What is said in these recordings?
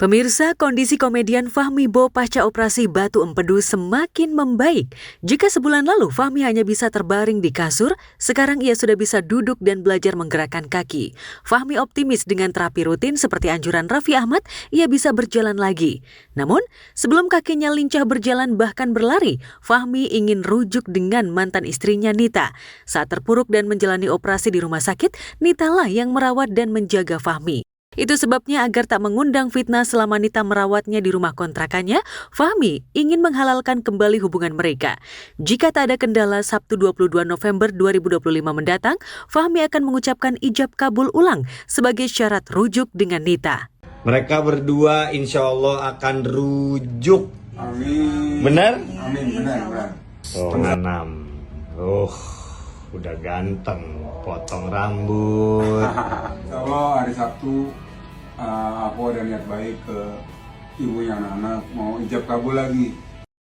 Pemirsa, kondisi komedian Fahmi Bo pasca operasi batu empedu semakin membaik. Jika sebulan lalu Fahmi hanya bisa terbaring di kasur, sekarang ia sudah bisa duduk dan belajar menggerakkan kaki. Fahmi optimis dengan terapi rutin seperti anjuran Raffi Ahmad, ia bisa berjalan lagi. Namun, sebelum kakinya lincah berjalan bahkan berlari, Fahmi ingin rujuk dengan mantan istrinya Nita. Saat terpuruk dan menjalani operasi di rumah sakit, Nita lah yang merawat dan menjaga Fahmi. Itu sebabnya agar tak mengundang fitnah selama Nita merawatnya di rumah kontrakannya, Fahmi ingin menghalalkan kembali hubungan mereka. Jika tak ada kendala, Sabtu 22 November 2025 mendatang, Fahmi akan mengucapkan ijab kabul ulang sebagai syarat rujuk dengan Nita. Mereka berdua insya Allah akan rujuk. Amin. Benar? Amin, benar. Oh, 6. Udah ganteng, potong rambut. Kalau hari Sabtu aku ada niat baik ke ibunya anak-anak, mau ijab kabul lagi.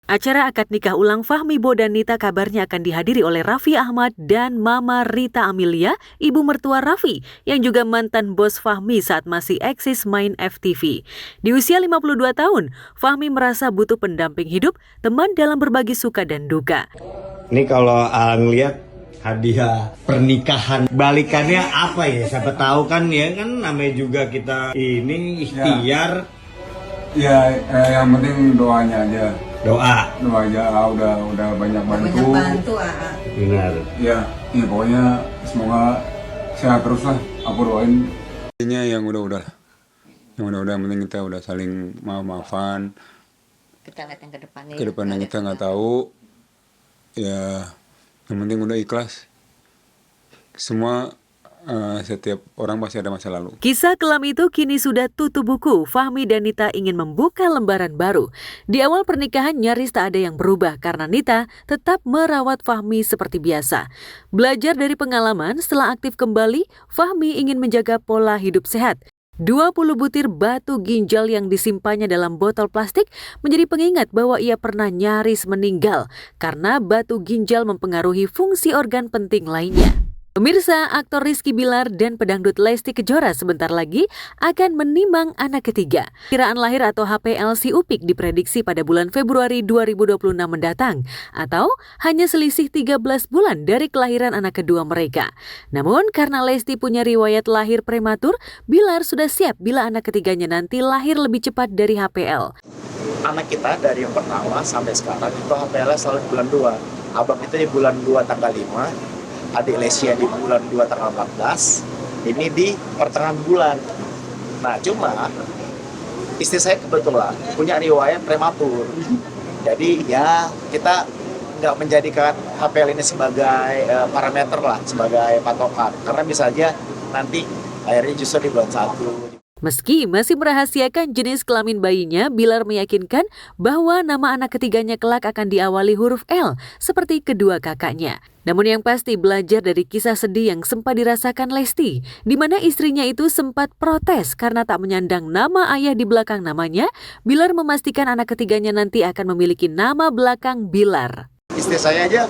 Acara akad nikah ulang Fahmi Bo dan Nita kabarnya akan dihadiri oleh Raffi Ahmad dan Mama Rita Amelia, ibu mertua Raffi, yang juga mantan bos Fahmi saat masih eksis main FTV. Di usia 52 tahun, Fahmi merasa butuh pendamping hidup, teman dalam berbagi suka dan duka. Ini kalau Alang lihat hadiah pernikahan balikannya apa ya? Siapa tahu kan ya kan namanya juga kita ini ikhtiar. Ya, yang penting doanya aja. Doa. Doa aja, udah banyak bantu. Benar. Ya, pokoknya semoga sehat terus lah. Aku doain. Intinya yang udah. Yang udah, yang penting kita udah saling maaf-maafan. Kita lihat yang kedepannya. Kedepannya kita nggak tahu. Ya, yang penting udah ikhlas. Semua setiap orang pasti ada masa lalu. Kisah kelam itu kini sudah tutup buku. Fahmi dan Nita ingin membuka lembaran baru. Di awal pernikahan nyaris tak ada yang berubah karena Nita tetap merawat Fahmi seperti biasa. Belajar dari pengalaman, setelah aktif kembali, Fahmi ingin menjaga pola hidup sehat. 20 butir batu ginjal yang disimpannya dalam botol plastik menjadi pengingat bahwa ia pernah nyaris meninggal karena batu ginjal mempengaruhi fungsi organ penting lainnya. Pemirsa, aktor Rizky Bilar dan pedangdut Lesti Kejora sebentar lagi akan menimang anak ketiga. Kiraan lahir atau HPL si Upik diprediksi pada bulan Februari 2026 mendatang, atau hanya selisih 13 bulan dari kelahiran anak kedua mereka. Namun karena Lesti punya riwayat lahir prematur, Bilar sudah siap bila anak ketiganya nanti lahir lebih cepat dari HPL. Anak kita dari yang pertama sampai sekarang itu HPL-nya selalu bulan 2. Abang itu di bulan 2 tanggal 5. Adik Lesia di bulan 2 tanggal 14, ini di pertengahan bulan. Nah cuma istri saya kebetulan punya riwayat prematur. Jadi ya kita nggak menjadikan HPL ini sebagai parameter lah, sebagai patokan. Karena bisa aja nanti akhirnya justru di bulan 1. Meski masih merahasiakan jenis kelamin bayinya, Bilar meyakinkan bahwa nama anak ketiganya kelak akan diawali huruf L, seperti kedua kakaknya. Namun yang pasti belajar dari kisah sedih yang sempat dirasakan Lesti, di mana istrinya itu sempat protes karena tak menyandang nama ayah di belakang namanya, Bilar memastikan anak ketiganya nanti akan memiliki nama belakang Bilar. Istri saya aja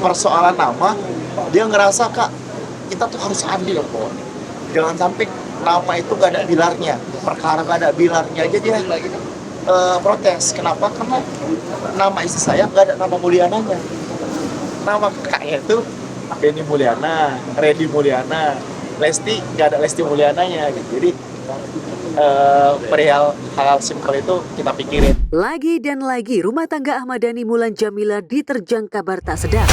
persoalan nama, dia ngerasa Kak, kita tuh harus adil kok. Jangan sampai nama itu gak ada bilarnya, perkara gak ada bilarnya aja dia protes. Kenapa? Karena nama istri saya gak ada nama Mulyananya. Nama kakaknya itu Denny Mulyana, Reddy Mulyana, Lesti gak ada Lesti Mulyananya gitu. Jadi perihal hal simpel itu kita pikirin. Lagi dan lagi rumah tangga Ahmad Dhani Mulan Jamila diterjang kabar tak sedap.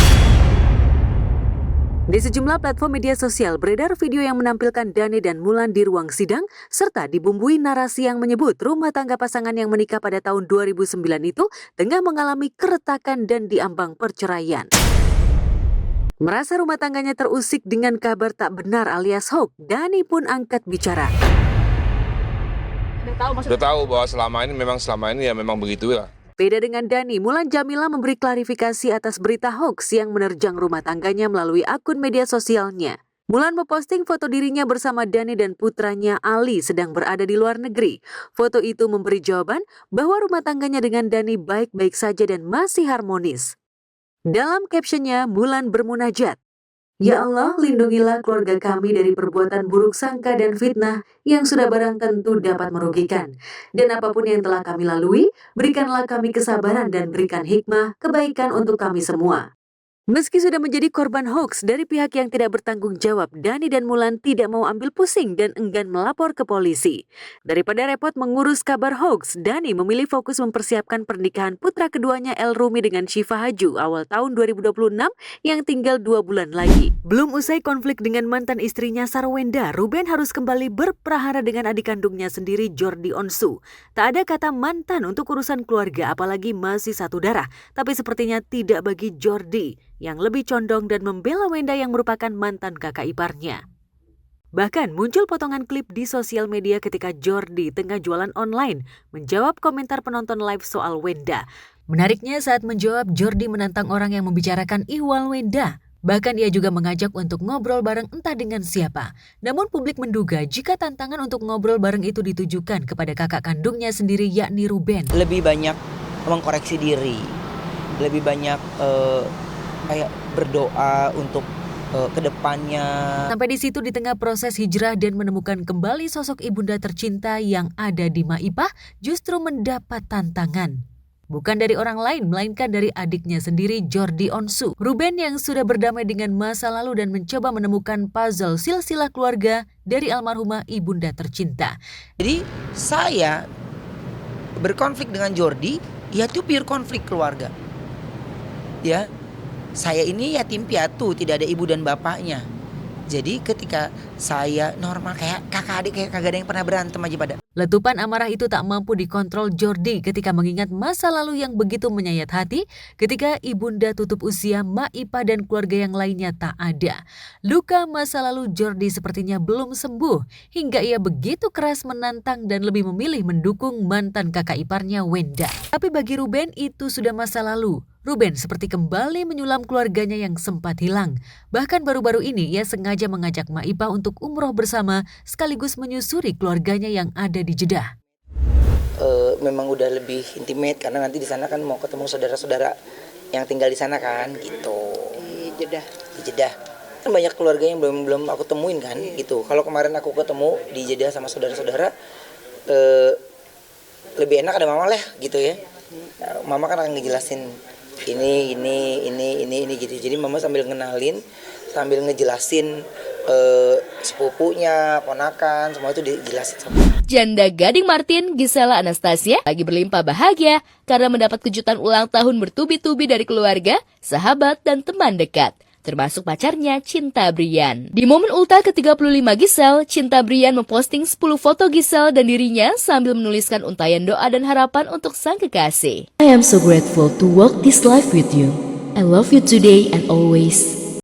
Di sejumlah platform media sosial beredar video yang menampilkan Dhani dan Mulan di ruang sidang serta dibumbui narasi yang menyebut rumah tangga pasangan yang menikah pada tahun 2009 itu tengah mengalami keretakan dan diambang perceraian. Merasa rumah tangganya terusik dengan kabar tak benar alias hoax, Dhani pun angkat bicara. Udah tahu bahwa selama ini ya memang begitu lah. Beda dengan Dhani, Mulan Jamila memberi klarifikasi atas berita hoax yang menerjang rumah tangganya melalui akun media sosialnya. Mulan memposting foto dirinya bersama Dhani dan putranya Ali sedang berada di luar negeri. Foto itu memberi jawaban bahwa rumah tangganya dengan Dhani baik-baik saja dan masih harmonis. Dalam captionnya, Mulan bermunajat, Ya Allah, lindungilah keluarga kami dari perbuatan buruk sangka dan fitnah yang sudah barang tentu dapat merugikan. Dan apapun yang telah kami lalui, berikanlah kami kesabaran dan berikan hikmah, kebaikan untuk kami semua. Meski sudah menjadi korban hoax dari pihak yang tidak bertanggung jawab, Dani dan Mulan tidak mau ambil pusing dan enggan melapor ke polisi. Daripada repot mengurus kabar hoax, Dani memilih fokus mempersiapkan pernikahan putra keduanya El Rumi dengan Syifa Haju awal tahun 2026 yang tinggal 2 bulan lagi. Belum usai konflik dengan mantan istrinya Sarwenda, Ruben harus kembali berprahara dengan adik kandungnya sendiri Jordi Onsu. Tak ada kata mantan untuk urusan keluarga apalagi masih satu darah, tapi sepertinya tidak bagi Jordi yang lebih condong dan membela Wenda yang merupakan mantan kakak iparnya. Bahkan muncul potongan klip di sosial media ketika Jordi tengah jualan online menjawab komentar penonton live soal Wenda. Menariknya saat menjawab, Jordi menantang orang yang membicarakan ihwal Wenda. Bahkan ia juga mengajak untuk ngobrol bareng entah dengan siapa. Namun publik menduga jika tantangan untuk ngobrol bareng itu ditujukan kepada kakak kandungnya sendiri yakni Ruben. Lebih banyak mengkoreksi diri, lebih banyak kayak berdoa untuk kedepannya. Sampai di situ di tengah proses hijrah dan menemukan kembali sosok ibunda tercinta yang ada di Maipah justru mendapat tantangan. Bukan dari orang lain, melainkan dari adiknya sendiri Jordi Onsu. Ruben yang sudah berdamai dengan masa lalu dan mencoba menemukan puzzle silsilah keluarga dari almarhumah ibunda tercinta. Jadi saya berkonflik dengan Jordi, ya itu pure konflik keluarga. Ya. Saya ini yatim piatu, tidak ada ibu dan bapaknya. Jadi ketika saya normal kayak kakak adik kayak kagak ada yang pernah berantem aja pada. Letupan amarah itu tak mampu dikontrol Jordi ketika mengingat masa lalu yang begitu menyayat hati ketika ibunda tutup usia, Maipah dan keluarga yang lainnya tak ada. Luka masa lalu Jordi sepertinya belum sembuh hingga ia begitu keras menantang dan lebih memilih mendukung mantan kakak iparnya Wenda. Tapi bagi Ruben itu sudah masa lalu. Ruben seperti kembali menyulam keluarganya yang sempat hilang. Bahkan baru-baru ini ia sengaja mengajak Maipah untuk umroh bersama sekaligus menyusuri keluarganya yang ada di Jeddah. Memang udah lebih intimate karena nanti di sana kan mau ketemu saudara-saudara yang tinggal di sana kan gitu. Di Jeddah. Kan banyak keluarga yang belum aku temuin kan gitu. Kalau kemarin aku ketemu di Jeddah sama saudara-saudara lebih enak ada mama lah gitu ya. Mama kan akan ngejelasin ini gitu. Jadi mama sambil ngenalin, sambil ngejelasin sepupunya, ponakan, semua itu dijelasin sama. Janda Gading Martin, Gisela Anastasia, lagi berlimpah bahagia karena mendapat kejutan ulang tahun bertubi-tubi dari keluarga, sahabat, dan teman dekat, termasuk pacarnya Cinta Brian. Di momen ultah ke-35 Gisel, Cinta Brian memposting 10 foto Gisel dan dirinya sambil menuliskan untayan doa dan harapan untuk sang kekasih. I am so grateful to walk this life with you. I love you today and always.